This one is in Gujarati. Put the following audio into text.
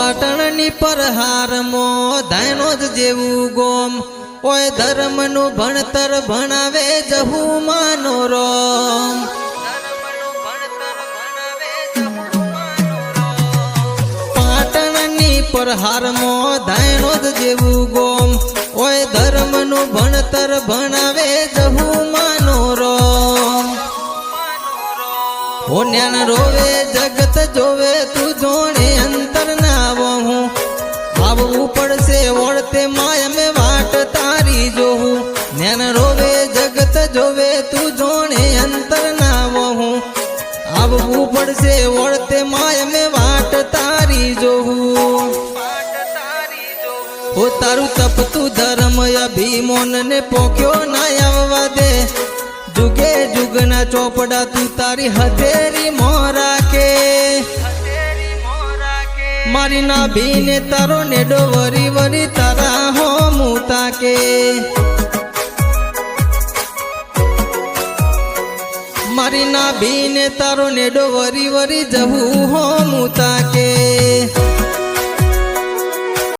પાટણની પરહારમો ધાયનોદ જેવું ગોમ ઓય ધર્મનું ભણતર ભણાવે જહુ માનો રોમ પાટણની પરહારમો ધાયનોદ જેવું ગોમ ઓય ધર્મનું ભણતર ભણાવે જહુ માનો રોમ ઓ જ્ઞાન રોવે જગત જોવે તું જોણે અંતર ના વહું આવવું પડશે વળતે માય મેં વાટ તારી જોવું જ્ઞાન રોવે જગત જોવે તું જોણે અંતર ના વહું આવવું પડશે વળતે માય મેં વાટ તારી જોવું ઓ તારું તપતું ધર્મ અભિમોન ને પોક્યો ના આવવા દે जुगे जुगना चौपड़ा तू तारी हथेरी मोरा के मारी ना भीने तारो नेडो वरी वरी तारा हो मुता के मारी ना भीने तारो नेडो वरी वरी जहू हो मुता के